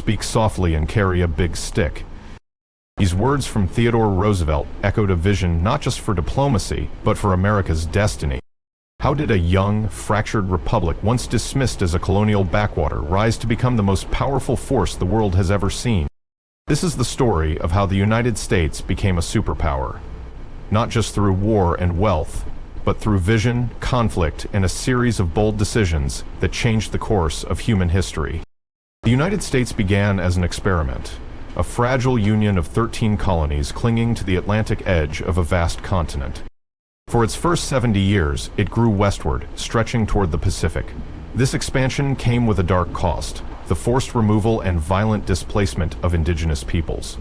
speak softly and carry a big stick." These words from Theodore Roosevelt echoed a vision not just for diplomacy, but for America's destiny. How did a young, fractured republic, once dismissed as a colonial backwater, rise to become the most powerful force the world has ever seen? This is the story of how the United States became a superpower. Not just through war and wealth, but through vision, conflict, and a series of bold decisions that changed the course of human history. The United States began as an experiment, a fragile union of 13 colonies clinging to the Atlantic edge of a vast continent. For its first 70 years, it grew westward, stretching toward the Pacific. This expansion came with a dark cost, the forced removal and violent displacement of indigenous peoples.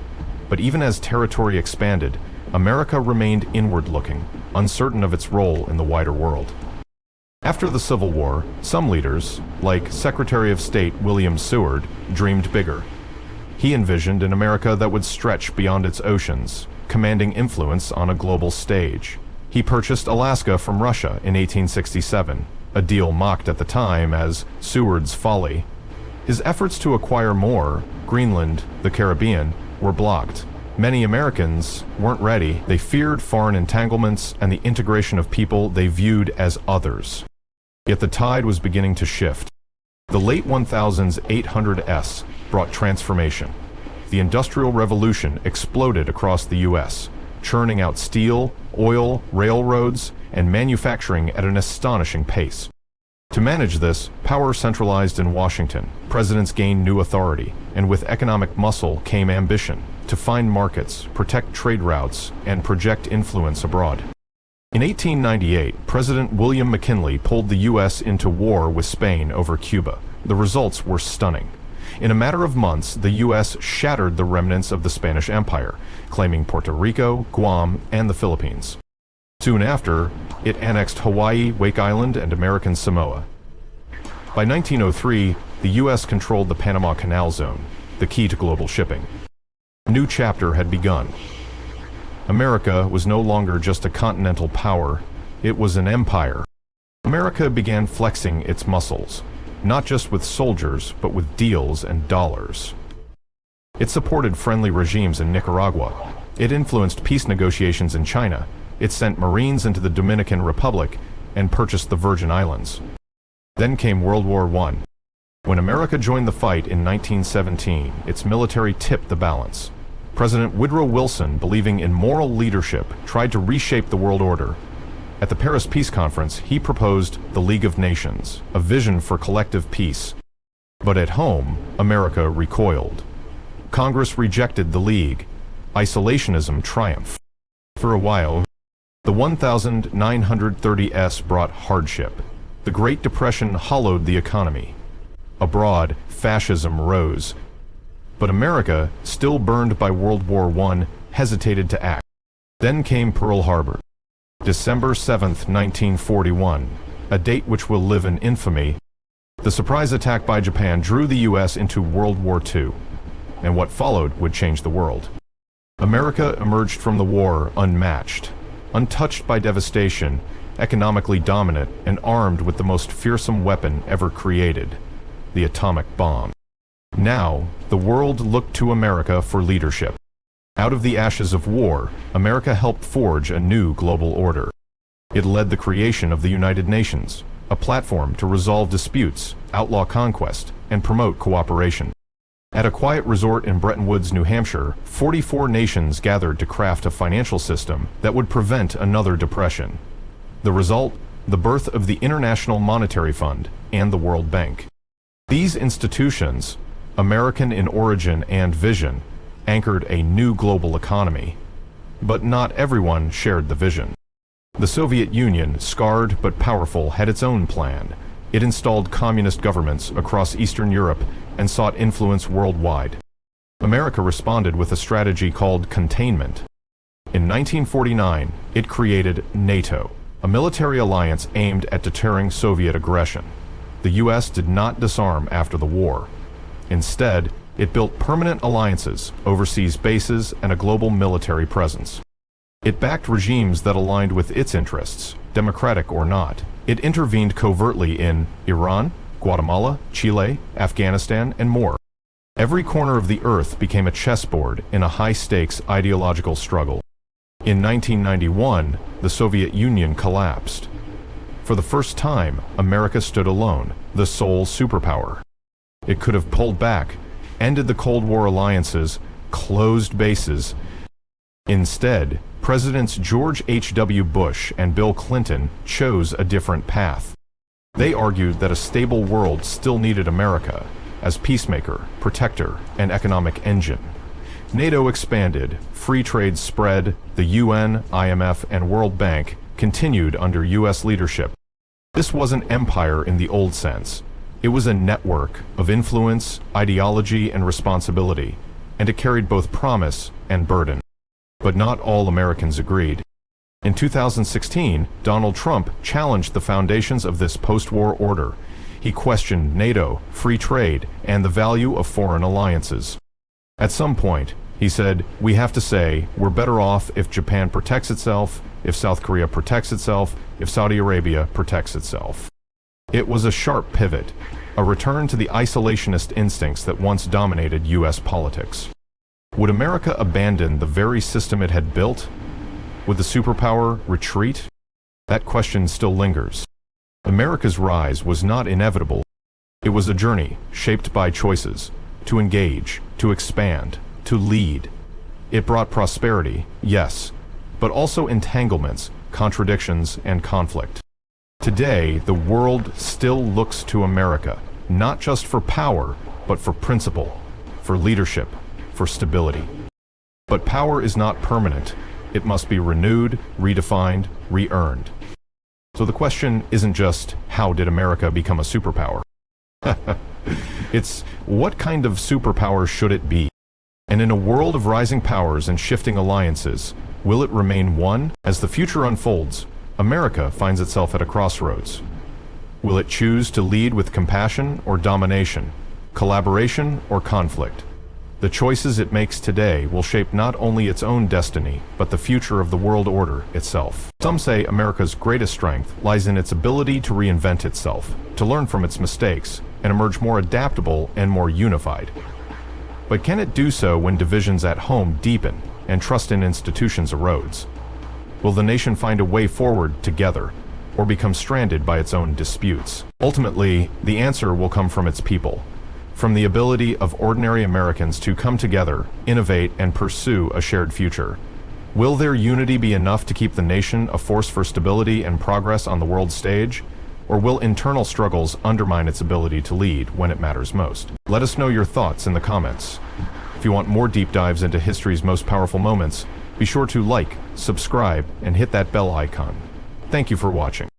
But even as territory expanded, America remained inward-looking, uncertain of its role in the wider world. After the Civil War, some leaders, like Secretary of State William Seward, dreamed bigger. He envisioned an America that would stretch beyond its oceans, commanding influence on a global stage. He purchased Alaska from Russia in 1867, a deal mocked at the time as Seward's folly. His efforts to acquire more, Greenland, the Caribbean, were blocked. Many Americans weren't ready. They feared foreign entanglements and the integration of people they viewed as others. Yet the tide was beginning to shift. The late 1800s brought transformation. The Industrial Revolution exploded across the U.S., churning out steel, oil, railroads, and manufacturing at an astonishing pace. To manage this, power centralized in Washington. Presidents gained new authority, and with economic muscle came ambition to find markets, protect trade routes, and project influence abroad. In 1898, President William McKinley pulled the U.S. into war with Spain over Cuba. The results were stunning. In a matter of months, the U.S. shattered the remnants of the Spanish Empire, claiming Puerto Rico, Guam, and the Philippines. Soon after, it annexed Hawaii, Wake Island, and American Samoa. By 1903, the U.S. controlled the Panama Canal Zone, the key to global shipping. A new chapter had begun. America was no longer just a continental power, it was an empire. America began flexing its muscles, not just with soldiers, but with deals and dollars. It supported friendly regimes in Nicaragua. It influenced peace negotiations in China. It sent Marines into the Dominican Republic and purchased the Virgin Islands. Then came World War I. When America joined the fight in 1917, its military tipped the balance. President Woodrow Wilson, believing in moral leadership, tried to reshape the world order. At the Paris Peace Conference, he proposed the League of Nations, a vision for collective peace. But at home, America recoiled. Congress rejected the League. Isolationism triumphed. For a while, the 1930s brought hardship. The Great Depression hollowed the economy. Abroad, fascism rose. But America, still burned by World War I, hesitated to act. Then came Pearl Harbor. December 7, 1941, a date which will live in infamy. The surprise attack by Japan drew the U.S. into World War II, and what followed would change the world. America emerged from the war unmatched, untouched by devastation, economically dominant, and armed with the most fearsome weapon ever created, the atomic bomb. Now, the world looked to America for leadership. Out of the ashes of war, America helped forge a new global order. It led the creation of the United Nations, a platform to resolve disputes, outlaw conquest, and promote cooperation. At a quiet resort in Bretton Woods, New Hampshire, 44 nations gathered to craft a financial system that would prevent another depression. The result? The birth of the International Monetary Fund and the World Bank. These institutions, American in origin and vision, anchored a new global economy. But not everyone shared the vision. The Soviet Union, scarred but powerful, had its own plan. It installed communist governments across Eastern Europe and sought influence worldwide. America responded with a strategy called containment. In 1949, it created NATO, a military alliance aimed at deterring Soviet aggression. The U.S. did not disarm after the war. Instead, it built permanent alliances, overseas bases, and a global military presence. It backed regimes that aligned with its interests, democratic or not. It intervened covertly in Iran, Guatemala, Chile, Afghanistan, and more. Every corner of the earth became a chessboard in a high-stakes ideological struggle. In 1991, the Soviet Union collapsed. For the first time, America stood alone, the sole superpower. It could have pulled back, ended the Cold War alliances, closed bases. Instead, Presidents George H.W. Bush and Bill Clinton chose a different path. They argued that a stable world still needed America as peacemaker, protector, and economic engine. NATO expanded, free trade spread, the UN, IMF, and World Bank continued under U.S. leadership. This wasn't empire in the old sense. It was a network of influence, ideology, and responsibility, and it carried both promise and burden. But not all Americans agreed. In 2016, Donald Trump challenged the foundations of this post-war order. He questioned NATO, free trade, and the value of foreign alliances. At some point, he said, "We have to say, we're better off if Japan protects itself, if South Korea protects itself, if Saudi Arabia protects itself." It was a sharp pivot, a return to the isolationist instincts that once dominated U.S. politics. Would America abandon the very system it had built? Would the superpower retreat? That question still lingers. America's rise was not inevitable. It was a journey shaped by choices, to engage, to expand, to lead. It brought prosperity, yes, but also entanglements, contradictions, and conflict. Today, the world still looks to America, not just for power, but for principle, for leadership, for stability. But power is not permanent. It must be renewed, redefined, re-earned. So the question isn't just, how did America become a superpower? It's, what kind of superpower should it be? And in a world of rising powers and shifting alliances, will it remain one? As the future unfolds, America finds itself at a crossroads. Will it choose to lead with compassion or domination, collaboration or conflict? The choices it makes today will shape not only its own destiny, but the future of the world order itself. Some say America's greatest strength lies in its ability to reinvent itself, to learn from its mistakes, and emerge more adaptable and more unified. But can it do so when divisions at home deepen and trust in institutions erodes? Will the nation find a way forward together, or become stranded by its own disputes? Ultimately, the answer will come from its people, from the ability of ordinary Americans to come together, innovate, and pursue a shared future. Will their unity be enough to keep the nation a force for stability and progress on the world stage? Or will internal struggles undermine its ability to lead when it matters most? Let us know your thoughts in the comments. If you want more deep dives into history's most powerful moments, be sure to like, subscribe, and hit that bell icon. Thank you for watching.